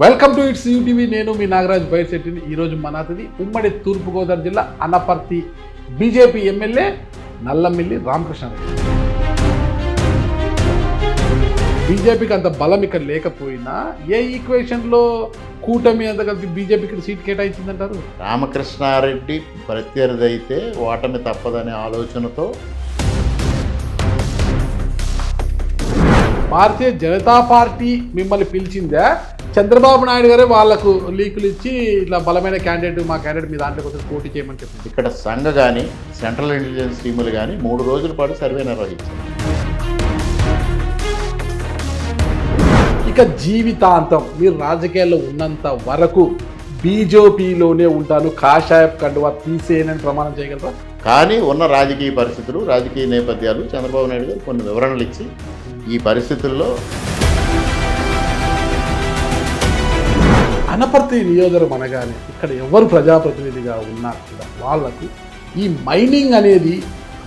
Welcome to it's UTV. నేను మీ నాగరాజ్ బైర్శెట్టిని. ఈరోజు మన అతిథి ఉమ్మడి తూర్పుగోదావరి జిల్లా అనపర్తి బీజేపీ ఎమ్మెల్యే నల్లమిల్లి రామకృష్ణారెడ్డి. బీజేపీకి అంత బలం ఇక్కడ లేకపోయినా ఏ ఈక్వేషన్లో కూటమి అంత కలిపి బీజేపీకి సీట్ కేటాయించిందంటారు? రామకృష్ణారెడ్డి ప్రత్యర్థి అయితే ఓటమి తప్పదనే ఆలోచనతో భారతీయ జనతా పార్టీ మిమ్మల్ని పిలిచిందా, చంద్రబాబు నాయుడు గారే వాళ్లకు లీకులు ఇచ్చి ఇట్లా బలమైన క్యాండిడేట్ మా క్యాండిడేట్ మీ దాంట్లో కొంచెం పోటీ చేయమని చెప్పింది? ఇక్కడ సంఘ కానీ సెంట్రల్ ఇంటెలిజెన్స్ టీములు కానీ 3 రోజుల పాటు సర్వే నిర్వహించారు. ఇక జీవితాంతం మీరు రాజకీయాల్లో ఉన్నంత వరకు బీజేపీలోనే ఉంటాను, కాషాయపు కండువా తీసేయనని ప్రమాణం చేయగలరా? కానీ ఉన్న రాజకీయ పరిస్థితులు, రాజకీయ నేపథ్యాలు చంద్రబాబు నాయుడు గారు కొన్ని వివరణలు ఇచ్చి ఈ పరిస్థితుల్లో అనపర్తి నియోజకవర్గం అనగానే ఇక్కడ ఎవరు ప్రజాప్రతినిధిగా ఉన్నా కూడా వాళ్లకు ఈ మైనింగ్ అనేది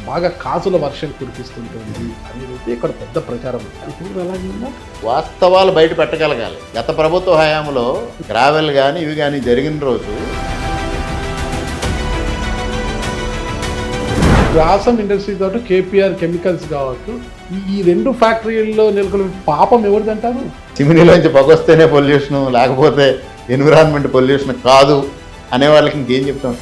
బాగా కాసుల వర్షం కురిపిస్తుంటుంది అనేది ఇక్కడ పెద్ద ప్రచారం. ఇప్పుడు అలాగే ఉందా? వాస్తవాలు బయట పెట్టగలగాలి. గత ప్రభుత్వ హయాంలో గ్రావెల్ కానీ ఇవి కానీ జరిగిన రోజు గ్రాసం ఇండస్ట్రీ తోటి కేపీఆర్ కెమికల్స్ కావచ్చు, ఈ 2 ఫ్యాక్టరీల్లో నెలకొన్న పాపం ఎవరిదంటారు? చిమినీలోంచి పొగొస్తేనే పొల్యూషన్, లేకపోతే ఎన్విరాన్మెంట్ పొల్యూషన్ కాదు అనే వాళ్ళకి ఇంకేం చెప్తాం.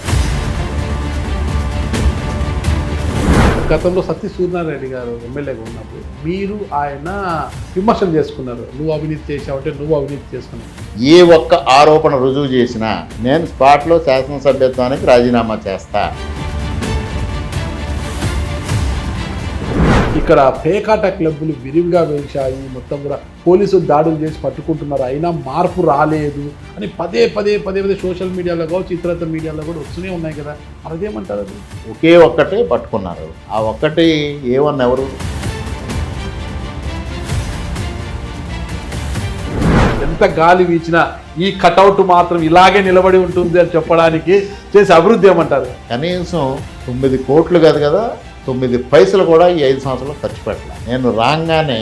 గతంలో సతీ సూర్యనారాయణ గారు ఎమ్మెల్యేగా ఉన్నప్పుడు మీరు ఆయన విమర్శలు చేసుకున్నారు, నువ్వు అవినీతి చేసావంటే నువ్వు అవినీతి చేసుకున్నావు. ఏ ఒక్క ఆరోపణ రుజువు చేసినా నేను స్పాట్లో శాసనసభ్యత్వానికి రాజీనామా చేస్తా. ఇక్కడ పేకాట క్లబ్బులు విరివిగా వేశాయి, మొత్తం కూడా పోలీసులు దాడులు చేసి పట్టుకుంటున్నారు, అయినా మార్పు రాలేదు అని పదే సోషల్ మీడియాలో కావచ్చు ఇతరత్ర మీడియాలో కూడా వస్తూనే ఉన్నాయి కదా, అదేమంటారు? అది ఒకే ఒక్కటే పట్టుకున్నారు. ఆ ఒక్కటి ఏమన్నా ఎవరు? ఎంత గాలి వీచినా ఈ కటౌట్ మాత్రం ఇలాగే నిలబడి ఉంటుంది అని చెప్పడానికి చేసే అభివృద్ధి ఏమంటారు? కనీసం 9 కోట్లు కాదు కదా, 9 పైసలు కూడా ఈ 5 సంవత్సరాలు ఖర్చు పెట్టాలి. నేను రాగానే